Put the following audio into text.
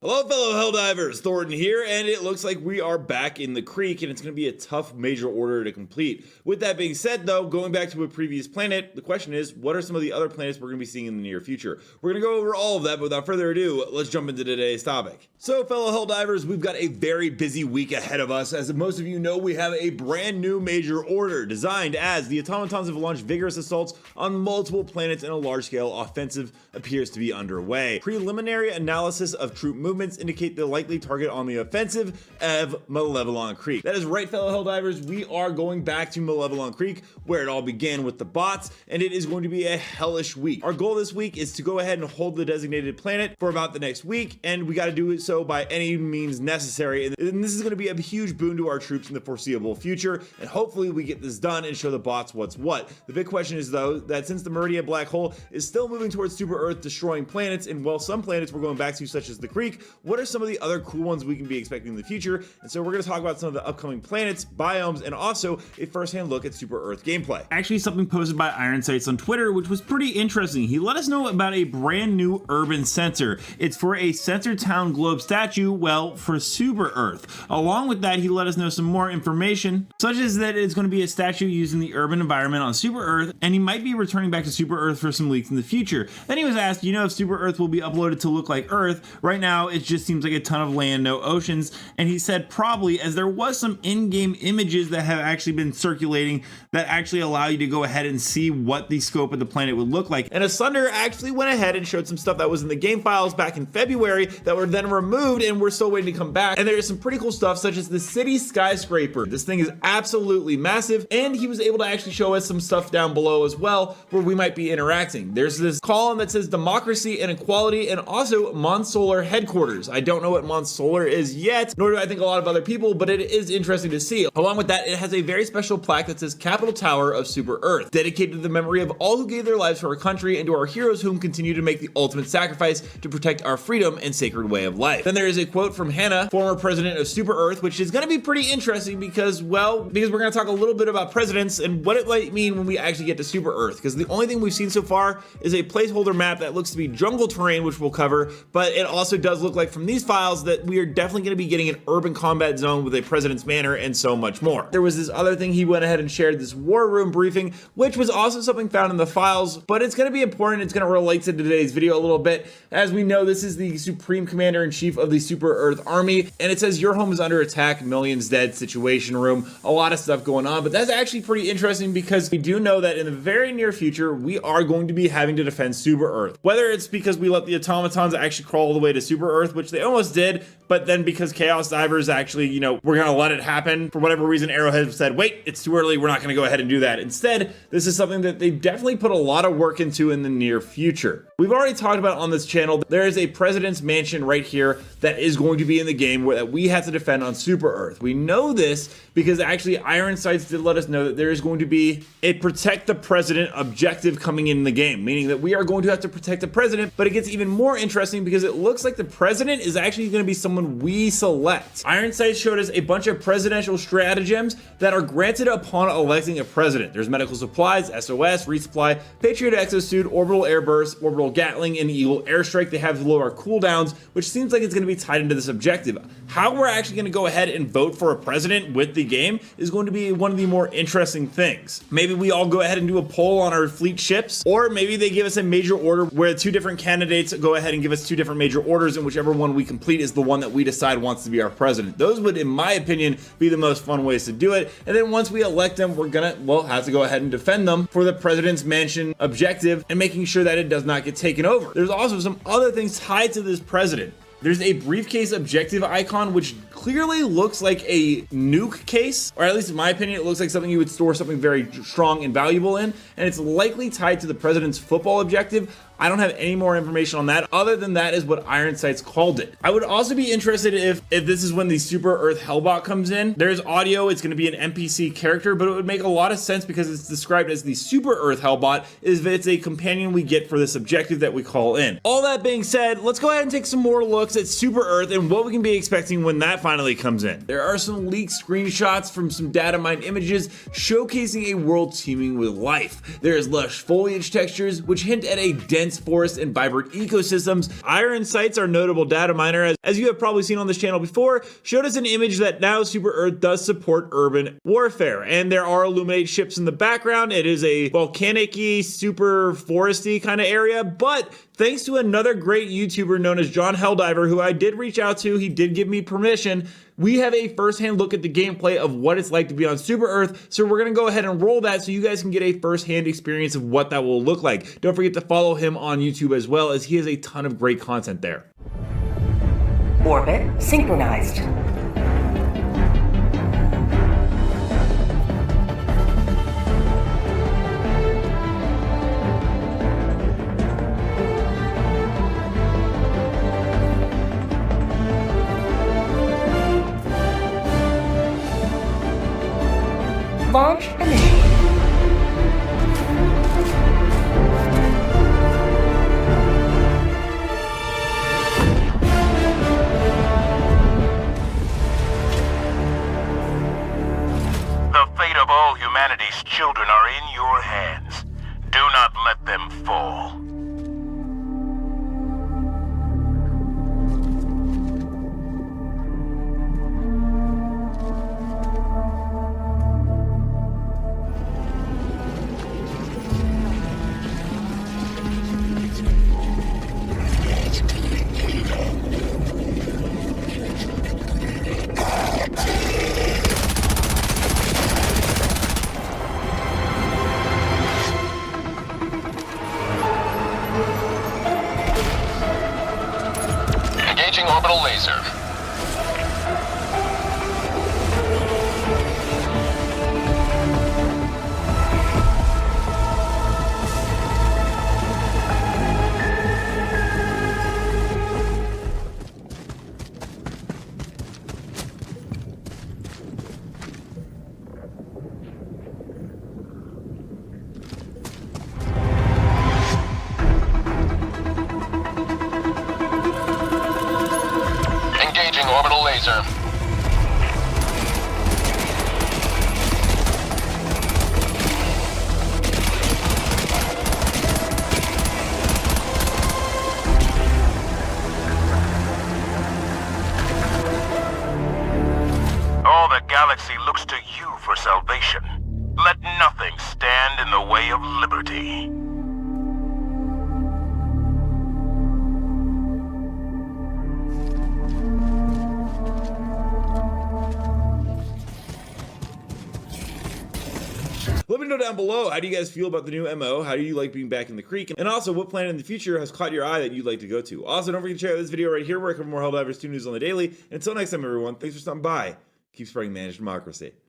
Hello fellow Helldivers, Thornton here, and it looks like we are back in the creek, and it's going to be a tough major order to complete. With that being said though, going back to a previous planet, the question is, what are some of the other planets we're going to be seeing in the near future? We're going to go over all of that, but without further ado, let's jump into today's topic. So fellow Helldivers, we've got a very busy week ahead of us. As most of you know, we have a brand new major order designed as the Automatons have launched vigorous assaults on multiple planets, and a large-scale offensive appears to be underway. Preliminary analysis of troop movements indicate the likely target on the offensive of Malevelon Creek. That is right, fellow Helldivers, we are going back to Malevelon Creek, where it all began with the bots, and it is going to be a hellish week. Our goal this week is to go ahead and hold the designated planet for about the next week, and we got to do it so by any means necessary, and this is going to be a huge boon to our troops in the foreseeable future, and hopefully we get this done and show the bots what's what. The big question is though, that since the Meridian black hole is still moving towards super Earth, destroying planets, and while some planets we're going back to, such as the Creek, what are some of the other cool ones we can be expecting in the future? And so we're going to talk about some of the upcoming planets, biomes, and also a first-hand look at super Earth gameplay. Actually, something posted by Iron Sights on Twitter, which was pretty interesting. He let us know about a brand new urban center. It's for a center town globe statue, well, for super Earth. Along with that, he let us know some more information, such as that it's going to be a statue using the urban environment on super Earth, and he might be returning back to super Earth for some leaks in the future. Then he was asked, you know, if super Earth will be uploaded to look like Earth. Right now, it just seems like a ton of land, no oceans, and he said probably, as there was some in-game images that have actually been circulating that actually allow you to go ahead and see what the scope of the planet would look like. And Asunder actually went ahead and showed some stuff that was in the game files back in February that were then removed, and we're still waiting to come back. And there is some pretty cool stuff, such as the city skyscraper. This thing is absolutely massive, and he was able to actually show us some stuff down below as well where we might be interacting. There's this column that says democracy and equality, and also Monsolar headquarters. I don't know what Monsolar is yet, nor do I think a lot of other people, but it is interesting to see. Along with that, it has a very special plaque that says Capital Tower of Super Earth, dedicated to the memory of all who gave their lives for our country and to our heroes whom continue to make the ultimate sacrifice to protect our freedom and sacred way of life. Then there is a quote from Hannah, former president of Super Earth, which is going to be pretty interesting because we're going to talk a little bit about presidents and what it might mean when we actually get to Super Earth, because the only thing we've seen so far is a placeholder map that looks to be jungle terrain, which we'll cover, but it also does look like from these files that we are definitely going to be getting an urban combat zone with a president's manor and so much more. There was this other thing he went ahead and shared, this war room briefing, which was also something found in the files, but it's going to be important. It's going to relate to today's video a little bit. As we know, this is the Supreme Commander-in-Chief of the Super Earth Army, and it says your home is under attack, millions dead, situation room, a lot of stuff going on, but that's actually pretty interesting because we do know that in the very near future, we are going to be having to defend Super Earth. Whether it's because we let the Automatons actually crawl all the way to Super Earth, which they almost did, but then because Chaos Divers actually, you know, we're gonna let it happen. For whatever reason, Arrowhead said, wait, it's too early, we're not gonna go ahead and do that. Instead, this is something that they've definitely put a lot of work into in the near future. We've already talked about on this channel, there is a president's mansion right here that is going to be in the game that we have to defend on Super Earth. We know this because actually Iron Sights did let us know that there is going to be a protect the president objective coming in the game, meaning that we are going to have to protect the president, but it gets even more interesting because it looks like the president is actually going to be someone we select. Iron Sights showed us a bunch of presidential stratagems that are granted upon electing a president. There's medical supplies, SOS, resupply, Patriot exosuit, orbital air burst, orbital Gatling, and Eagle airstrike. They have lower cooldowns, which seems like it's going to be tied into this objective. How we're actually going to go ahead and vote for a president with the game is going to be one of the more interesting things. Maybe we all go ahead and do a poll on our fleet ships, or maybe they give us a major order where two different candidates go ahead and give us two different major orders, and whichever one we complete is the one that we decide wants to be our president. Those would, in my opinion, be the most fun ways to do it. And then once we elect them, we're gonna, well, have to go ahead and defend them for the president's mansion objective and making sure that it does not get taken over. There's also some other things tied to this president. There's a briefcase objective icon, which clearly looks like a nuke case, or at least in my opinion, it looks like something you would store something very strong and valuable in, and it's likely tied to the president's football objective. I don't have any more information on that other than that is what Iron Sights called it. I would also be interested if this is when the Super Earth Hellbot comes in. There's audio, it's going to be an NPC character, but it would make a lot of sense because it's described as the Super Earth Hellbot, is that it's a companion we get for this objective that we call in. All that being said, let's go ahead and take some more looks at Super Earth and what we can be expecting when that finally comes in. There are some leaked screenshots from some data mined images showcasing a world teeming with life. There is lush foliage textures which hint at a dense dense forests and vibrant ecosystems. Iron Sights, our notable data miner, as you have probably seen on this channel before, showed us an image that now Super Earth does support urban warfare, and there are illuminated ships in the background. It is a volcanic-y, super foresty kind of area, but thanks to another great YouTuber known as John Helldiver, who I did reach out to, he did give me permission, we have a first-hand look at the gameplay of what it's like to be on Super Earth, so we're going to go ahead and roll that so you guys can get a first-hand experience of what that will look like. Don't forget to follow him on YouTube as well, as he has a ton of great content there. Orbit synchronized. Launch initiated. The fate of all humanity's children are in your hands. Do not let them fall. Engaging orbital laser. Engaging orbital laser. All the galaxy looks to you for salvation. Let nothing stand in the way of liberty. Let me know down below, how do you guys feel about the new MO? How do you like being back in the creek? And also, what planet in the future has caught your eye that you'd like to go to? Also, don't forget to check out this video right here where I cover more Helldivers 2 news on the daily. And until next time, everyone, thanks for stopping by. Keep spreading managed democracy.